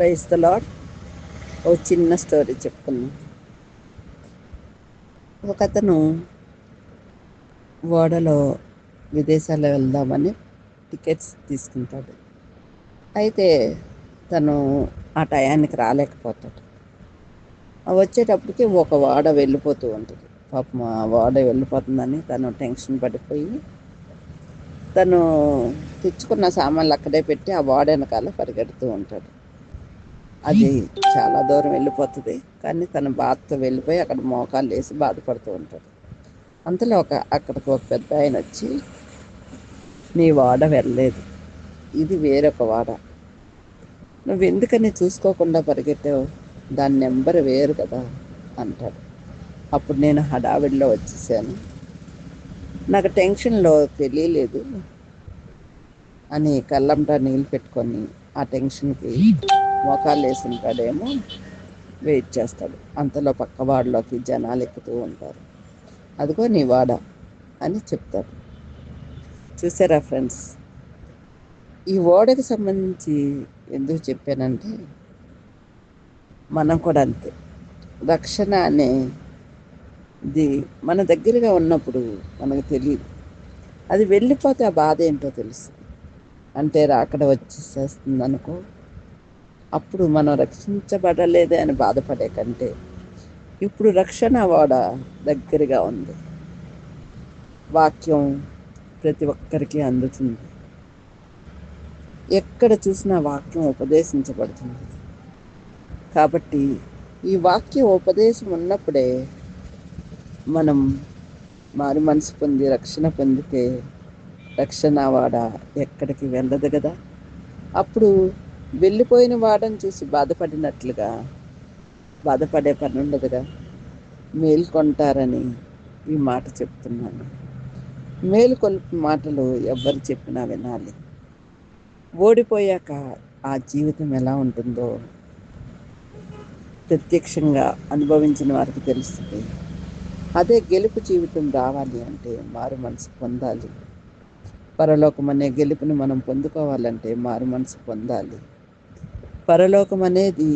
Praise the lord. ఓ చిన్న story చెప్పుకున్నాం. ఒకతను ఓడలో విదేశాల్లో వెళ్దామని టికెట్స్ తీసుకుంటాడు. అయితే తను ఆ టయానికి రాలేకపోతాడు. వచ్చేటప్పటికి ఒక ఓడ వెళ్ళిపోతూ ఉంటుంది. పాపం ఆ ఓడ వెళ్ళిపోతుందని తను టెన్షన్ పడిపోయి తను తెచ్చుకున్న సామాన్లు అక్కడే పెట్టి ఆ ఓడ వెనకాల పరిగెడుతూ ఉంటాడు. అది చాలా దూరం వెళ్ళిపోతుంది, కానీ తన బాధతో వెళ్ళిపోయి అక్కడ మోకాలు వేసి బాధపడుతూ ఉంటాడు. అంతలో అక్కడికి ఒక పెద్ద ఆయన వచ్చి, నీ వాడ వెళ్ళలేదు, ఇది వేరొక వాడ, నువ్వు ఎందుకని చూసుకోకుండా పరిగెట్టావు, దాని నెంబర్ వేరు కదా అంటాడు. అప్పుడు నేను హడావిడిలో వచ్చేసాను, నాకు టెన్షన్లో తెలియలేదు అని కళ్ళంటా నీళ్ళు పెట్టుకొని ఆ టెన్షన్కి మోకాలు వేసి ఉంటాడేమో, వెయిట్ చేస్తాడు. అంతలో పక్క వాడలోకి జనాలు ఎక్కుతూ ఉంటారు. అదిగో నీ వాడ అని చెప్తాడు. చూసారా ఫ్రెండ్స్, ఈ ఓడకి సంబంధించి ఎందుకు చెప్పానంటే, మనం కూడా అంతే. రక్షణ అనేది మన దగ్గరగా ఉన్నప్పుడు మనకు తెలియదు, అది వెళ్ళిపోతే ఆ బాధ ఏంటో తెలుసు. అంటే రాకడ వచ్చేసేస్తుంది అనుకో, అప్పుడు మనం రక్షించబడలేదే అని బాధపడే కంటే ఇప్పుడు రక్షణ వాడ దగ్గరగా ఉంది. వాక్యం ప్రతి ఒక్కరికి అందుతుంది. ఎక్కడ చూసినా వాక్యం ఉపదేశించబడుతుంది. కాబట్టి ఈ వాక్య ఉపదేశం ఉన్నప్పుడే మనం మారు మనసు పొంది రక్షణ పొందితే రక్షణ వాడ ఎక్కడికి వెళ్ళదు కదా. అప్పుడు వెళ్ళిపోయిన వాడని చూసి బాధపడినట్లుగా బాధపడే పని ఉండదుగా. మేల్కొంటారని ఈ మాట చెప్తున్నాను. మేలుకొల్పు మాటలు ఎవ్వరు చెప్పినా వినాలి. ఓడిపోయాక ఆ జీవితం ఎలా ఉంటుందో ప్రత్యక్షంగా అనుభవించిన వారికి తెలుస్తుంది. అదే గెలుపు జీవితం రావాలి అంటే మారు మనసు పొందాలి. పరలోకం అనే గెలుపుని మనం పొందుకోవాలంటే మారు మనసు పొందాలి. పరలోకం అనేది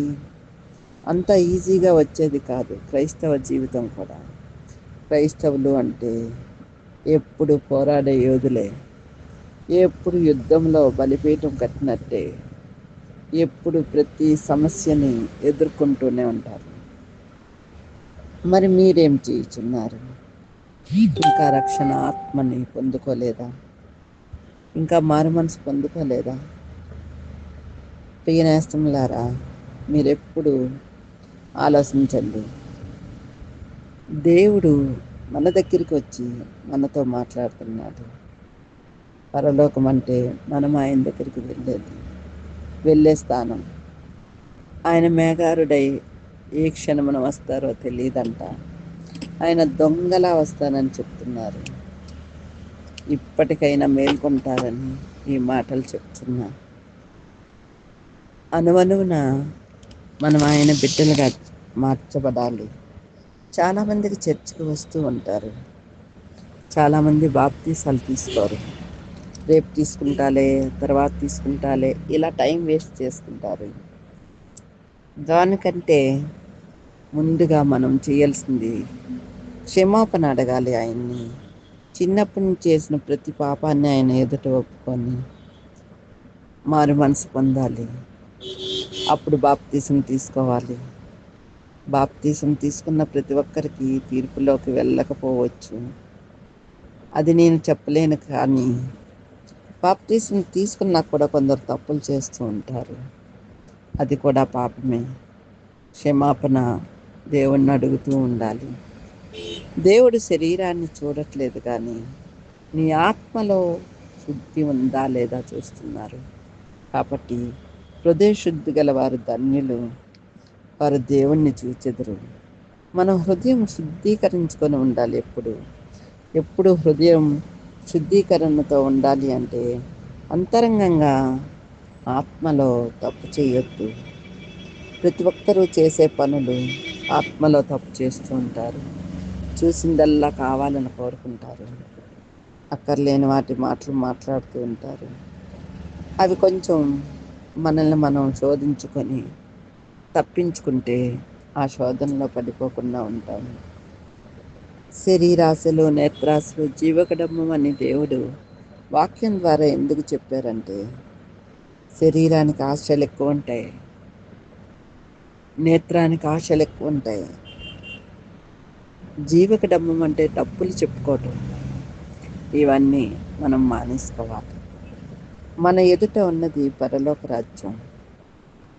అంత ఈజీగా వచ్చేది కాదు. క్రైస్తవ జీవితం కూడా, క్రైస్తవులు అంటే ఎప్పుడు పోరాడే యోధులే, ఎప్పుడు యుద్ధంలో బలిపీఠం కట్టినట్టే, ఎప్పుడు ప్రతి సమస్యని ఎదుర్కొంటూనే ఉంటారు. మరి మీరేం చేయుచున్నారు? ఇంకా రక్షణ ఆత్మని పొందుకోలేదా? ఇంకా మారు మనసు పొందుకోలేదా? ప్రియనేస్తములారా, మీరెప్పుడు ఆలోచించండి. దేవుడు మన దగ్గరికి వచ్చి మనతో మాట్లాడుతున్నాడు. పరలోకం అంటే మనం ఆయన దగ్గరికి వెళ్ళే స్థానం. ఆయన మేఘారుడై ఏ క్షణమున వస్తారో తెలియదంట. ఆయన దొంగలా వస్తానని చెప్తున్నారు. ఇప్పటికైనా మేల్కొంటారని ఈ మాటలు చెప్తున్నా. అనువనువున మనం ఆయన బిడ్డలుగా మార్చబడాలి. చాలామందికి చర్చికి వస్తూ ఉంటారు, చాలామంది బాప్తీసాలు తీసుకోరు. రేపు తీసుకుంటాలే, తర్వాత తీసుకుంటాలే, ఇలా టైం వేస్ట్ చేసుకుంటారు. దానికంటే ముందుగా మనం చేయాల్సింది క్షమాపణ అడగాలి ఆయన్ని. చిన్నప్పటి నుంచి చేసిన ప్రతి పాపాన్ని ఆయన ఎదుట ఒప్పుకొని మారు మనసు పొందాలి. అప్పుడు బాప్తీసం తీసుకోవాలి. బాప్తీసం తీసుకున్న ప్రతి ఒక్కరికి తీర్పులోకి వెళ్ళకపోవచ్చు, అది నేను చెప్పలేను. కానీ బాప్తీసం తీసుకున్నా కూడా కొందరు తప్పులు చేస్తూ ఉంటారు, అది కూడా పాపమే. క్షమాపణ దేవుణ్ణి అడుగుతూ ఉండాలి. దేవుడు శరీరాన్ని చూడట్లేదు, కానీ నీ ఆత్మలో శుద్ధి ఉందా లేదా చూస్తున్నారు. కాబట్టి హృదయ శుద్ధి గల వారు ధన్యులు, వారు దేవుణ్ణి చూచెదరు. మనం హృదయం శుద్ధీకరించుకొని ఉండాలి. ఎప్పుడు హృదయం శుద్ధీకరణతో ఉండాలి అంటే అంతరంగంగా ఆత్మలో తప్పు చేయొద్దు. ప్రతి ఒక్కరూ చేసే పనులు ఆత్మలో తప్పు చేస్తూ ఉంటారు. చూసిందల్లా కావాలని కోరుకుంటారు, అక్కర్లేని వాటి మాటలు మాట్లాడుతూ ఉంటారు. అవి కొంచెం మనల్ని మనం శోధించుకొని తప్పించుకుంటే ఆ శోధనలో పడిపోకుండా ఉంటాము. శరీరాశలు, నేత్రాశలు, జీవకడమ్మం అని దేవుడు వాక్యం ద్వారా ఎందుకు చెప్పారంటే, శరీరానికి ఆశలు ఎక్కువ ఉంటాయి, నేత్రానికి ఆశలు ఎక్కువ ఉంటాయి. జీవకడమ్మం అంటే డబ్బులు చెప్పుకోవటం. ఇవన్నీ మనం మానేసుకోవాలి. మన ఎదుట ఉన్నది పరలోక రాజ్యం.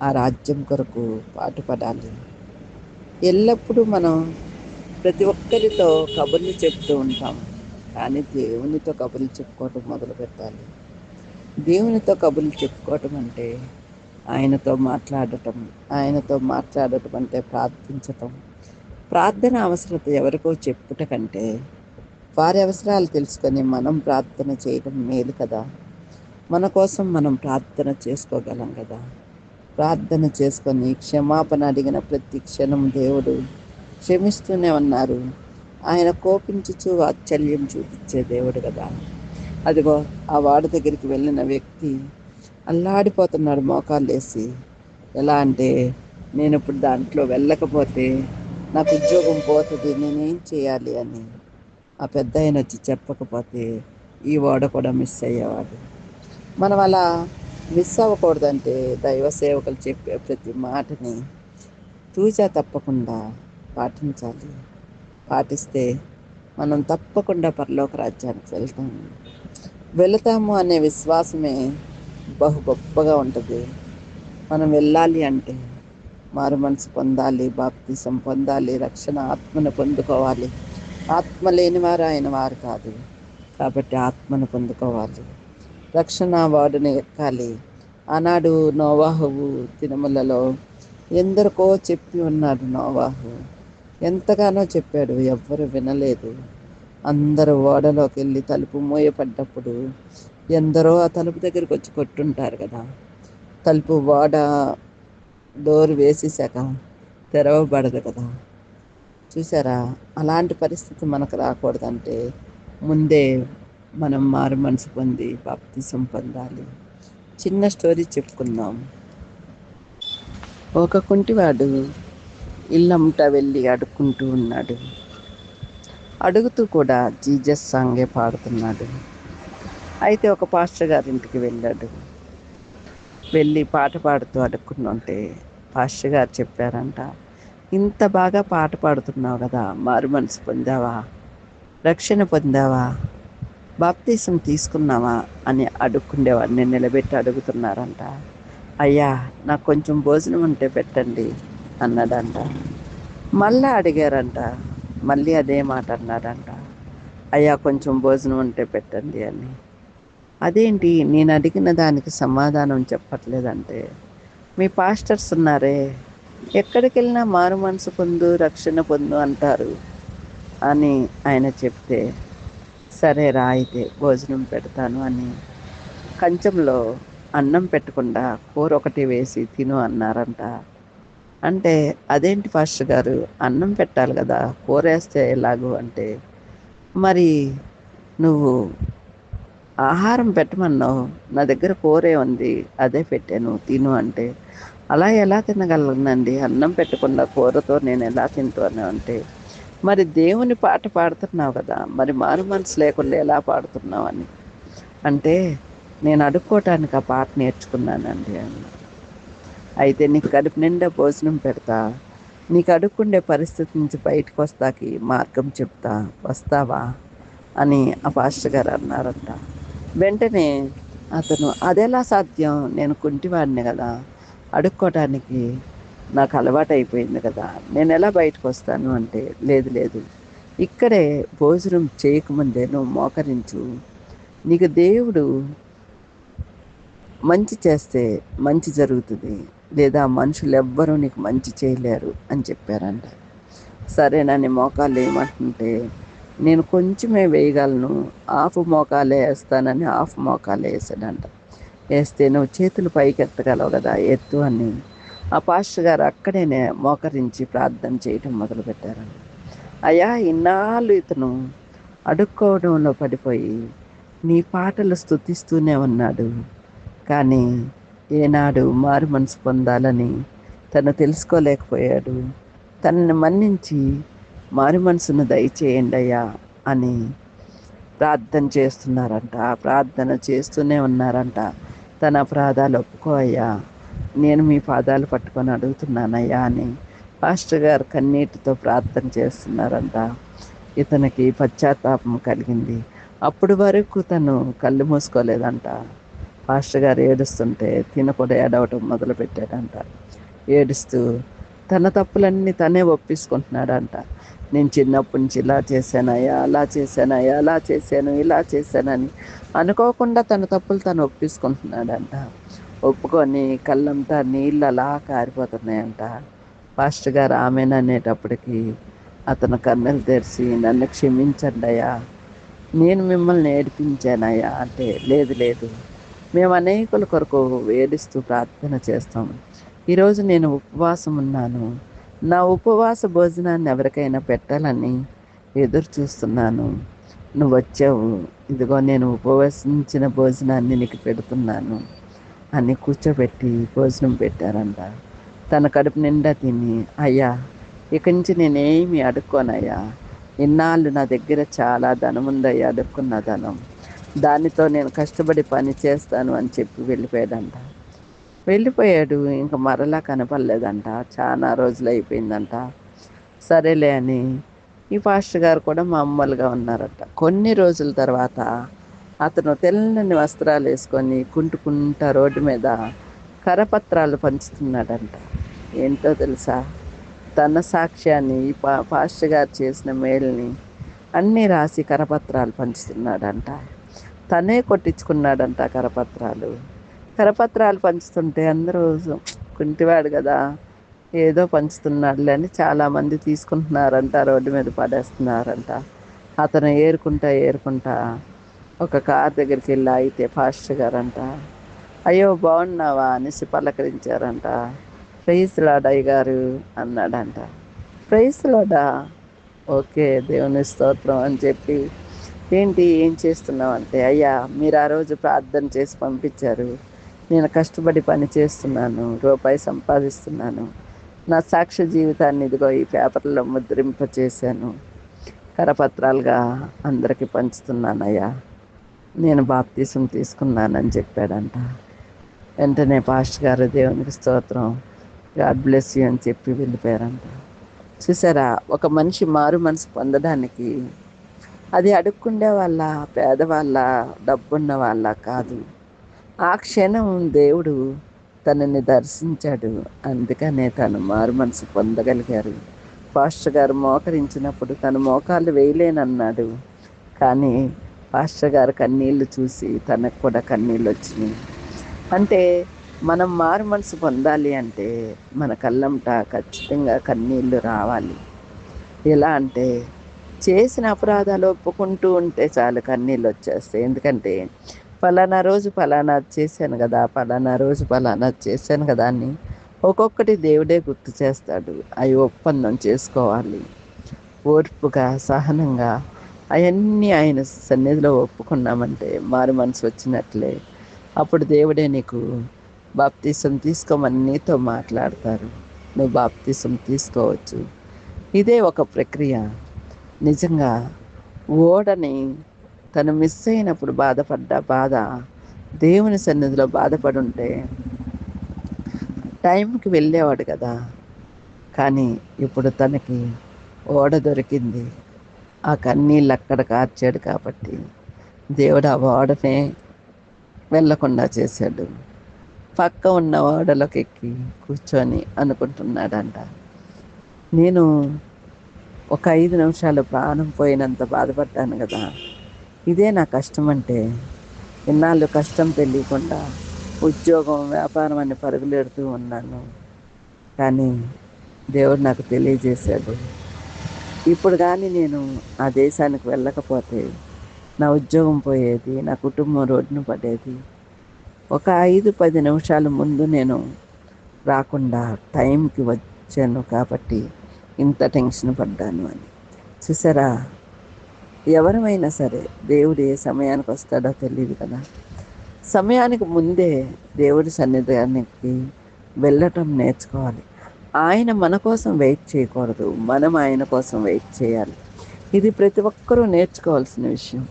ఆ రాజ్యం కొరకు పాటుపడాలి. ఎల్లప్పుడూ మనం ప్రతి ఒక్కరితో కబుర్లు చెప్తూ ఉంటాం, కానీ దేవునితో కబుర్లు చెప్పుకోవటం మొదలు పెట్టాలి. దేవునితో కబుర్లు చెప్పుకోవటం అంటే ఆయనతో మాట్లాడటం. ఆయనతో మాట్లాడటం అంటే ప్రార్థించటం. ప్రార్థన అవసరత ఎవరికో చెప్పుట కంటే వారి అవసరాలు తెలుసుకొని మనం ప్రార్థన చేయడం మేలు కదా. మన కోసం మనం ప్రార్థన చేసుకోగలం కదా. ప్రార్థన చేసుకొని క్షమాపణ అడిగిన ప్రతి క్షణం దేవుడు క్షమిస్తూనే ఉన్నారు. ఆయన కోపించుచు వాత్సల్యం చూపించే దేవుడు కదా. అదిగో ఆ వాడ దగ్గరికి వెళ్ళిన వ్యక్తి అల్లాడిపోతున్నాడు మోకాళ్ళు వేసి. ఎలా అంటే, నేను ఇప్పుడు దాంట్లో వెళ్ళకపోతే నాకు ఉద్యోగం పోతుంది, నేనేం చేయాలి అని. ఆ పెద్ద ఆయన వచ్చి చెప్పకపోతే ఈ వాడ కూడా మిస్ అయ్యేవాడు. మనం అలా మిస్ అవ్వకూడదంటే దైవ సేవకులు చెప్పే ప్రతి మాటని తూచా తప్పకుండా పాటించాలి. పాటిస్తే మనం తప్పకుండా పరలోక రాజ్యానికి వెళతాము అనే విశ్వాసమే బహు గొప్పగా ఉంటుంది. మనం వెళ్ళాలి అంటే మారు మనసు పొందాలి, బాప్తిసం పొందాలి, రక్షణ ఆత్మను పొందుకోవాలి. ఆత్మ లేని వారు ఆయన వారు కాదు. కాబట్టి ఆత్మను పొందుకోవాలి, రక్షణ వాడుని ఎక్కాలి. ఆనాడు నోవాహు దినములలో ఎందరికో చెప్పి ఉన్నాడు. నోవాహు ఎంతగానో చెప్పాడు, ఎవ్వరు వినలేదు. అందరూ ఓడలోకి వెళ్ళి తలుపు మూయపడ్డప్పుడు ఎందరో ఆ తలుపు దగ్గరికి వచ్చి కొట్టుంటారు కదా. తలుపు ఓడ డోర్ వేసేసాక తెరవబడదు కదా. చూసారా, అలాంటి పరిస్థితి మనకు రాకూడదంటే ముందే మనం మారు మనసు పొంది బాప్తిసం పొందాలి. చిన్న స్టోరీ చెప్పుకుందాం. ఒక కుంటివాడు ఇల్లమ్మట వెళ్ళి అడుక్కుంటూ ఉన్నాడు. అడుగుతూ కూడా జీజస్ సాంగే పాడుతున్నాడు. అయితే ఒక పాస్టర్ గారింటికి వెళ్ళాడు. వెళ్ళి పాట పాడుతూ అడుక్కుంటుంటే పాస్టర్ గారు చెప్పారంట, ఇంత బాగా పాట పాడుతున్నావు కదా, మారు మనసు పొందావా, రక్షణ పొందావా, బాప్తీసం తీసుకున్నావా అని అడుక్కుండేవాడిని నిలబెట్టి అడుగుతున్నారంట. అయ్యా, నాకు కొంచెం భోజనం ఉంటే పెట్టండి అన్నాడంట. మళ్ళా అడిగారంట, మళ్ళీ అదే మాట అన్నాడంట, అయ్యా కొంచెం భోజనం ఉంటే పెట్టండి అని. అదేంటి నేను అడిగిన దానికి సమాధానం చెప్పట్లేదంటే, మీ పాస్టర్స్ ఉన్నారే, ఎక్కడికి వెళ్ళినా మారు మనసు పొందు, రక్షణ పొందు అంటారు అని ఆయన చెప్తే, సరే రా అయితే భోజనం పెడతాను అని కంచంలో అన్నం పెట్టకుండా కూర ఒకటి వేసి తిను అన్నారంట. అంటే అదేంటి పాస్టర్ గారు, అన్నం పెట్టాలి కదా, కూర వేస్తే ఎలాగూ అంటే, మరి నువ్వు ఆహారం పెట్టమన్నావు, నా దగ్గర కూరే ఉంది అదే పెట్టాను తిను అంటే, అలా ఎలా తినగలనండి, అన్నం పెట్టకుండా కూరతో నేను ఎలా తింటాను అంటే, మరి దేవుని పాట పాడుతున్నావు కదా, మరి మారు మనసు లేకుండా ఎలా పాడుతున్నావు అని అంటే, నేను అడుక్కోవటానికి ఆ పాట నేర్చుకున్నానండి అని. అయితే నీకు కడుపు నిండా భోజనం పెడతా, నీకు అడుక్కుండే పరిస్థితి నుంచి బయటకు వస్తాకి మార్గం చెప్తా, వస్తావా అని ఆ పాస్టర్ గారు అన్నారంట. వెంటనే అతను, అదెలా సాధ్యం, నేను కుంటివాడిని కదా, అడుక్కోవటానికి నాకు అలవాటు అయిపోయింది కదా, నేను ఎలా బయటకు వస్తాను అంటే, లేదు లేదు, ఇక్కడే భోజనం చేయకముందే నువ్వు మోకరించు, నీకు దేవుడు మంచి చేస్తే మంచి జరుగుతుంది, లేదా మనుషులు ఎవ్వరూ నీకు మంచి చేయలేరు అని చెప్పారంట. సరేనని మోకాళ్ళు వేయమంటుంటే, నేను కొంచెమే వేయగలను, హాఫ్ మోకాలే వేస్తానని హాఫ్ మోకాలే వేసాడంట. వేస్తే, నువ్వు చేతులు పైకి ఎత్తగలవు కదా, ఎత్తు అని ఆ పాస్టర్ గారు అక్కడే మోకరించి ప్రార్థన చేయటం మొదలుపెట్టారంట. అయ్యా, ఇన్నాళ్ళు ఇతను అడుక్కోవడంలో పడిపోయి నీ పాటలు స్తుతిస్తూనే ఉన్నాడు, కానీ ఏనాడు మారు మనసు పొందాలని తను తెలుసుకోలేకపోయాడు. తనని మన్నించి మారు మనసును దయచేయండి అయ్యా అని ప్రార్థన చేస్తున్నారంట. ఆ ప్రార్థన చేస్తూనే ఉన్నారంట. తన అపరాధాలు ఒప్పుకో అయ్యా, నేను మీ పాదాలు పట్టుకొని అడుగుతున్నానయ్యా అని పాస్టర్ గారు కన్నీటితో ప్రార్థన చేస్తున్నారంట. ఇతనికి పశ్చాత్తాపం కలిగింది. అప్పటి వరకు తను కళ్ళు మూసుకోలేదంట. పాస్టర్ గారు ఏడుస్తుంటే తిన కూడా ఏడవటం మొదలుపెట్టాడంట. ఏడుస్తూ తన తప్పులన్నీ తనే ఒప్పేసుకుంటున్నాడంట. నేను చిన్నప్పటి నుంచి ఇలా చేశానయ్యా, అలా చేశానయ్యా, అలా చేశాను, ఇలా చేశానని అనుకోకుండా తన తప్పులు తను ఒప్పేసుకుంటున్నాడంట. ఒప్పుకొని కళ్ళంతా నీళ్ళు అలా కారిపోతున్నాయంట. పాస్టర్ గారు ఆమెననేటప్పటికి అతను కన్నులు తెరిచి, నన్ను క్షమించండి అయ్యా, నేను మిమ్మల్ని ఏడిపించానయ్యా అంటే, లేదు లేదు, మేము అనేకుల కొరకు ఏడుస్తూ ప్రార్థన చేస్తాం. ఈరోజు నేను ఉపవాసం ఉన్నాను. నా ఉపవాస భోజనాన్ని ఎవరికైనా పెట్టాలని ఎదురు చూస్తున్నాను. నువ్వు వచ్చావు, ఇదిగో నేను ఉపవసించిన భోజనాన్ని నీకు పెడుతున్నాను అని కూర్చోబెట్టి భోజనం పెట్టారంట. తన కడుపు నిండా తిని, అయ్యా ఇక నుంచి నేనేమి అడుక్కోనయ్యా, ఇన్నాళ్ళు నా దగ్గర చాలా ధనం ఉందయ్యా, అడుక్కున్న ధనం, దానితో నేను కష్టపడి పని చేస్తాను అని చెప్పి వెళ్ళిపోయాడంట. వెళ్ళిపోయాడు. ఇంక మరలా కనపడలేదంట. చాలా రోజులు అయిపోయిందంట. సరేలే అని ఈ పాస్టర్ గారు కూడా మామూలుగా ఉన్నారట. కొన్ని రోజుల తర్వాత అతను తెల్లని వస్త్రాలు వేసుకొని కుంటుకుంటా రోడ్డు మీద కరపత్రాలు పంచుతున్నాడంట. ఏంటో తెలుసా, తన సాక్ష్యాన్ని, ఈ పాస్టర్ గారు చేసిన మేలుని అన్నీ రాసి కరపత్రాలు పంచుతున్నాడంట. తనే కొట్టించుకున్నాడంట కరపత్రాలు. కరపత్రాలు పంచుతుంటే అందరూ కుంటివాడు కదా, ఏదో పంచుతున్నాడులే అని చాలామంది తీసుకుంటున్నారంట, రోడ్డు మీద పడేస్తున్నారంట. అతను ఏరుకుంటా ఒక కార్ దగ్గరికి వెళ్ళి అయితే పాస్టర్ గారంట, అయ్యో బాగున్నావా అనేసి పలకరించారంట. ప్రైజ్ లార్డ్ అయ్య గారు అన్నాడంట. ప్రైజ్ లార్డా, ఓకే దేవుని స్తోత్రం అని చెప్పి, ఏంటి ఏం చేస్తున్నావు అంటే, అయ్యా మీరు ఆ రోజు ప్రార్థన చేసి పంపించారు, నేను కష్టపడి పని చేస్తున్నాను, రూపాయి సంపాదిస్తున్నాను, నా సాక్ష్య జీవితాన్ని ఇదిగో ఈ పేపర్లో ముద్రింప చేశాను, కరపత్రాలుగా అందరికీ పంచుతున్నానయ్యా, నేను బాప్తీసం తీసుకున్నానని చెప్పాడంట. వెంటనే పాస్టర్ గారు దేవునికి స్తోత్రం, గాడ్ బ్లెస్ యూ అని చెప్పి వెళ్ళిపోయారంట. చూసారా, ఒక మనిషి మారు మనసు పొందడానికి అది అడుక్కుండే వాళ్ళ, పేదవాళ్ళ, డబ్బున్న వాళ్ళ కాదు. ఆ క్షణం దేవుడు తనని దర్శించాడు. అందుకనే తను మారు మనసు పొందగలిగారు. పాస్టర్ గారు మోకరించినప్పుడు తను మోకాళ్ళు వేయలేనన్నాడు. కానీ పాస్టర్ గారు కన్నీళ్ళు చూసి తనకు కూడా కన్నీళ్ళు వచ్చినాయి. అంటే మనం మారు మనసు పొందాలి అంటే మన కళ్ళంట ఖచ్చితంగా కన్నీళ్ళు రావాలి. ఎలా అంటే చేసిన అపరాధాలు ఒప్పుకుంటూ ఉంటే చాలు కన్నీళ్ళు వచ్చేస్తాయి. ఎందుకంటే ఫలానా రోజు ఫలానాది చేశాను కదా, ఫలానా రోజు ఫలానాది చేశాను కదా అని ఒక్కొక్కటి దేవుడే గుర్తు చేస్తాడు. అవి ఒప్పందం చేసుకోవాలి. ఓర్పుగా, సహనంగా అవన్నీ ఆయన సన్నిధిలో ఒప్పుకున్నామంటే మారు మనసు వచ్చినట్లే. అప్పుడు దేవుడే నీకు బాప్తీసం తీసుకోమని నీతో మాట్లాడతారు. నువ్వు బాప్తీసం తీసుకోవచ్చు. ఇదే ఒక ప్రక్రియ. నిజంగా ఓడని తను మిస్ అయినప్పుడు బాధపడ్డ బాధ దేవుని సన్నిధిలో బాధపడి ఉంటే టైంకి వెళ్ళేవాడు కదా. కానీ ఇప్పుడు తనకి ఓడ దొరికింది. ఆ కన్నీళ్ళు అక్కడ కార్చాడు కాబట్టి దేవుడు ఆ ఓడనే వెళ్ళకుండా చేశాడు. పక్క ఉన్న ఓడలోకి ఎక్కి కూర్చొని అనుకుంటున్నాడంట, నేను ఒక 5 నిమిషాలు ప్రాణం పోయినంత బాధపడ్డాను కదా, ఇదే నా కష్టం అంటే. ఇన్నాళ్ళు కష్టం తెలియకుండా ఉద్యోగం, వ్యాపారం అని పరుగులెడుతూ ఉన్నాను. కానీ దేవుడు నాకు తెలియజేశాడు, ఇప్పుడు కానీ నేను ఆ దేశానికి వెళ్ళకపోతే నా ఉద్యోగం పోయేది, నా కుటుంబం రోడ్డున పడేది. ఒక 5-10 నిమిషాల ముందు నేను రాకుండా టైంకి వచ్చాను కాబట్టి ఇంత టెన్షన్ పడ్డాను అని. చూసారా, ఎవరమైనా సరే దేవుడు ఏ సమయానికి వస్తాడో తెలియదు కదా. సమయానికి ముందే దేవుడి సన్నిధానికి వెళ్ళటం నేర్చుకోవాలి. ఆయన మన కోసం వెయిట్ చేయకూడదు, మనం ఆయన కోసం వెయిట్ చేయాలి. ఇది ప్రతి ఒక్కరూ నేర్చుకోవాల్సిన విషయం.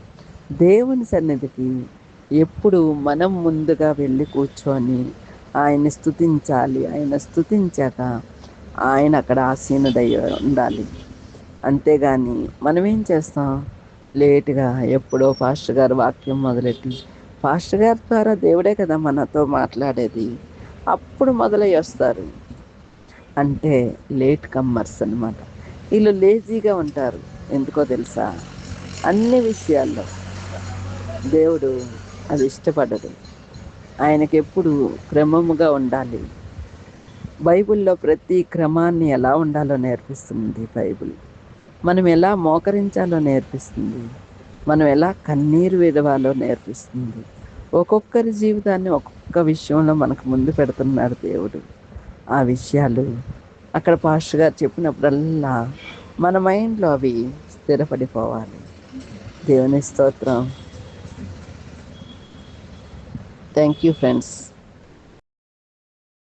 దేవుని సన్నిధికి ఎప్పుడు మనం ముందుగా వెళ్ళి కూర్చొని ఆయన్ని స్తుతించాలి. ఆయన స్తుతించాక ఆయన అక్కడ ఆసీనుడై ఉండాలి. అంతేగాని మనమేం చేస్తాం, లేటుగా ఎప్పుడో పాస్టర్ గారు వాక్యం మొదలెట్టి, పాస్టర్ గారి ద్వారా దేవుడే కదా మనతో మాట్లాడేది, అప్పుడు మొదలై వస్తారు. అంటే లేట్ కమ్మర్స్ అనమాట. వీళ్ళు లేజీగా ఉంటారు. ఎందుకో తెలుసా, అన్ని విషయాల్లో దేవుడు అది ఇష్టపడడు. ఆయనకెప్పుడు క్రమముగా ఉండాలి. బైబిల్లో ప్రతి క్రమాన్ని ఎలా ఉండాలో నేర్పిస్తుంది బైబిల్. మనం ఎలా మోకరించాలో నేర్పిస్తుంది. మనం ఎలా కన్నీరు విడవాలో నేర్పిస్తుంది. ఒక్కొక్కరి జీవితాన్ని ఒక్కొక్క విషయంలో మనకు ముందు పెడుతున్నాడు దేవుడు. ఆ విషయాలు అక్కడ పాస్టర్ గారు చెప్పినప్పుడల్లా మన మైండ్లో అవి స్థిరపడిపోవాలి. దేవుని స్తోత్రం. Thank you friends.